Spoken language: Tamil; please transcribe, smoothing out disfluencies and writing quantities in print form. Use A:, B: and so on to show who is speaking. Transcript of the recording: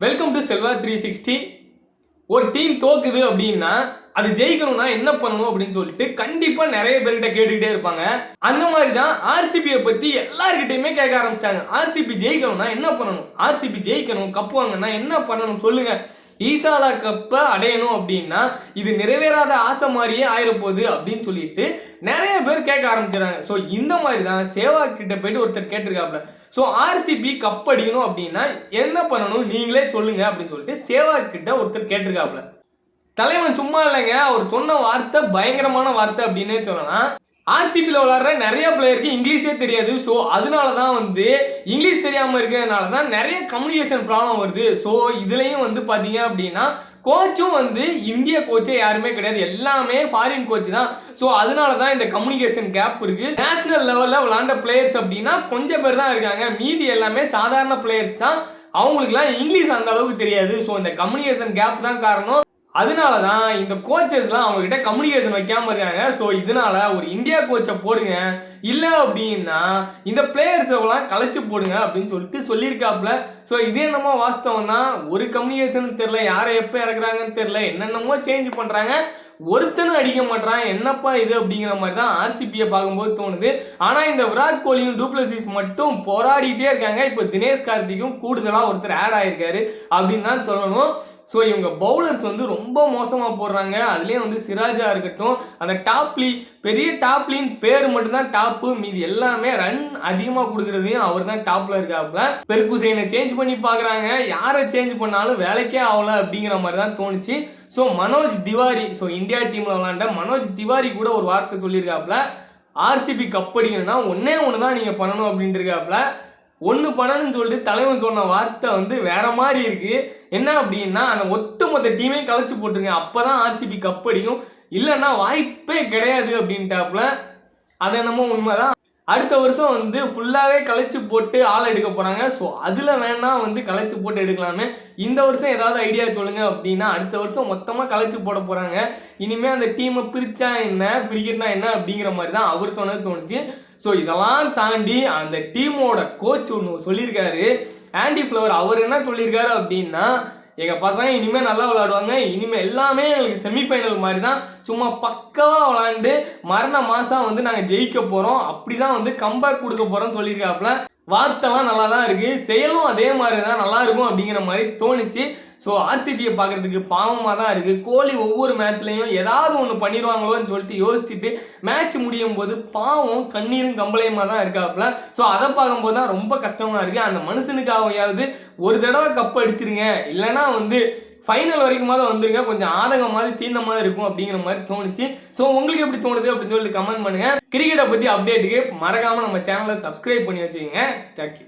A: Welcome to Selva 360. ஒரு டீம் தோக்குது அப்படின்னா அது ஜெயிக்கணும்னா என்ன பண்ணணும் அப்படின்னு சொல்லிட்டு கண்டிப்பா நிறைய பேர்கிட்ட கேட்டுக்கிட்டே இருப்பாங்க. அந்த மாதிரி தான் ஆர்சிபியை பத்தி எல்லார்கிட்டயுமே கேட்க ஆரம்பிச்சிட்டாங்க. ஆர்சிபி ஜெயிக்கணும்னா என்ன பண்ணணும், ஆர்சிபி ஜெயிக்கணும் கப்பு வாங்கன்னா என்ன பண்ணணும் சொல்லுங்க, ஈசாலா கப்பை அடையணும் அப்படின்னா இது நிறைவேறாத ஆசை மாதிரியே ஆயிரப்போகுது அப்படின்னு சொல்லிட்டு நிறைய பேர் கேட்க ஆரம்பிச்சிடறாங்க. ஸோ இந்த மாதிரி தான் சேவாக் கிட்ட போயிட்டு ஒருத்தர் கேட்டிருக்காப்ல. ஸோ ஆர்சிபி கப் அடிக்கணும் அப்படின்னா என்ன பண்ணணும் நீங்களே சொல்லுங்க அப்படின்னு சொல்லிட்டு சேவாக் கிட்ட ஒருத்தர் கேட்டிருக்காப்ல. தலைவன் சும்மா இல்லைங்க, அவர் சொன்ன வார்த்தை பயங்கரமான வார்த்தை அப்படின்னே சொல்லலாம். ஆர்சிபியில் விளையாடுற நிறைய பிளேயருக்கு இங்கிலீஷே தெரியாது. ஸோ அதனால தான் இங்கிலீஷ் தெரியாமல் இருக்கிறதுனால தான் நிறைய கம்யூனிகேஷன் ப்ராப்ளம் வருது. ஸோ இதுலேயும் பார்த்தீங்க அப்படின்னா கோச்சும் இந்திய கோச்சே யாருமே கிடையாது, எல்லாமே ஃபாரின் கோச் தான். ஸோ அதனால தான் இந்த கம்யூனிகேஷன் கேப் இருக்கு. நேஷனல் லெவலில் விளையாண்ட பிளேயர்ஸ் அப்படின்னா கொஞ்சம் பேர் தான் இருக்காங்க, மீதி எல்லாமே சாதாரண பிளேயர்ஸ் தான். அவங்களுக்குலாம் இங்கிலீஷ் அந்த அளவுக்கு தெரியாது. ஸோ இந்த கம்யூனிகேஷன் கேப் தான் காரணம். அதனால தான் இந்த கோச்சஸ்லாம் அவங்ககிட்ட கம்யூனிகேஷன் வைக்காம இருக்காங்க. ஸோ இதனால ஒரு இந்தியா கோச்சை போடுங்க, இல்லை அப்படின்னா இந்த பிளேயர்ஸெல்லாம் கலைச்சு போடுங்க அப்படின்னு சொல்லிட்டு சொல்லியிருக்காப்புல. ஸோ இது என்னமோ வாஸ்தவம் தான், ஒரு கம்யூனிகேஷன் தெரில, யாரை எப்போ இறக்குறாங்கன்னு தெரில, என்னென்னமோ சேஞ்ச் பண்ணுறாங்க, ஒருத்தனும் அடிக்க மாட்டான், என்னப்பா இது அப்படிங்கிற மாதிரி தான் ஆர்சிபியை பார்க்கும்போது தோணுது. ஆனால் இந்த விராட் கோலியும் டூப்ளசிஸ் மட்டும் போராடிட்டே இருக்காங்க. இப்போ தினேஷ் கார்த்திக்கும் கூடுதலாக ஒருத்தர் ஆட் ஆகிருக்காரு அப்படின்னு தான் சொல்லணும். ஸோ இவங்க பவுலர்ஸ் ரொம்ப மோசமாக போடுறாங்க. அதுலேயும் சிராஜா இருக்கட்டும், அந்த டாப்லி, பெரிய டாப்லின் பேர் மட்டும்தான் டாப்பு, மீதி எல்லாமே ரன் அதிகமாக கொடுக்குறதையும் அவர் தான் டாப்பில் இருக்காப்புல. பெர்குசைனை சேஞ்ச் பண்ணி பார்க்குறாங்க, யாரை சேஞ்ச் பண்ணாலும் வேலைக்கே ஆகலை அப்படிங்கிற மாதிரி தான் தோணுச்சு. So Manoj Tiwari, so India டீமில் விளாண்ட மனோஜ் திவாரி கூட ஒரு வார்த்தை சொல்லியிருக்காப்புல, ஆர்சிபி கப் அடிக்கணும்னா ஒன்னே ஒன்று தான் நீங்கள் பண்ணணும் அப்படின்ட்டு இருக்காப்புல. ஒன்று பண்ணணும்னு சொல்லிட்டு தலைவன் சொன்ன வார்த்தை வேற மாதிரி இருக்கு. என்ன அப்படின்னா அந்த ஒட்டுமொத்த டீமே கலைச்சு போட்டுருங்க, அப்போதான் ஆர்சிபி கப் அடிக்கும், இல்லைன்னா வாய்ப்பே கிடையாது அப்படின்ட்டாப்புல. அது என்னமோ உண்மைதான். அடுத்த வருஷம் ஃபுல்லாகவே கலைச்சு போட்டு ஆள் எடுக்க போகிறாங்க. ஸோ அதில் வேணா கலைச்சு போட்டு எடுக்கலாமே. இந்த வருஷம் ஏதாவது ஐடியா சொல்லுங்க அப்படின்னா அடுத்த வருஷம் மொத்தமாக கலைச்சு போட போகிறாங்க. இனிமேல் அந்த டீமை பிரித்தா என்ன, பிரிக்கிறதா என்ன அப்படிங்கிற மாதிரி தான் அவர் சொன்னது தோணுச்சு. ஸோ இதெல்லாம் தாண்டி அந்த டீமோட கோச் ஒன்று சொல்லியிருக்காரு, ஆண்டி ஃப்ளவர். அவர் என்ன சொல்லியிருக்காரு அப்படின்னா, எங்கள் பசங்க இனிமேல் நல்லா விளையாடுவாங்க, இனிமேல் எல்லாமே எங்களுக்கு செமிஃபைனல் மாதிரி தான், சும்மா பக்காவாக விளாண்டு மரண மாதம் நாங்கள் ஜெயிக்க போகிறோம், அப்படி தான் கம்பேக் கொடுக்க போகிறோம்னு சொல்லியிருக்காப்புல. வார்த்தைலாம் நல்லா தான் இருக்குது, செயலும் அதே மாதிரி தான் நல்லா இருக்கும் அப்படிங்கிற மாதிரி தோணுச்சு. ஸோ ஆர்சிபியை பார்க்குறதுக்கு பாவமாக தான் இருக்குது. கோலி ஒவ்வொரு மேட்ச்லையும் ஏதாவது ஒன்று பண்ணிடுவாங்களோன்னு சொல்லிட்டு யோசிச்சுட்டு மேட்ச் முடியும் போது பாவம் கண்ணீரும் கம்பளையுமாக தான் இருக்காப்புல. ஸோ அதை பார்க்கும்போது தான் ரொம்ப கஷ்டமாக இருக்குது. அந்த மனுஷனுக்காவது ஒரு தடவை கப் அடிச்சிருங்க, இல்லைன்னா ஃபைனல் வரைக்குமாவது வந்துருங்க, கொஞ்சம் ஆதங்கமாவது தீர்ந்தமாக இருக்கும் அப்படிங்கிற மாதிரி தோணுச்சு. ஸோ உங்களுக்கு எப்படி தோணுது அப்படின்னு சொல்லிட்டு கமெண்ட் பண்ணுங்கள். கிரிக்கெட்டை பற்றி அப்டேட்டுக்கு மறக்காமல் நம்ம சேனலை சப்ஸ்கிரைப் பண்ணி வச்சுக்கோங்க. தேங்க்யூ.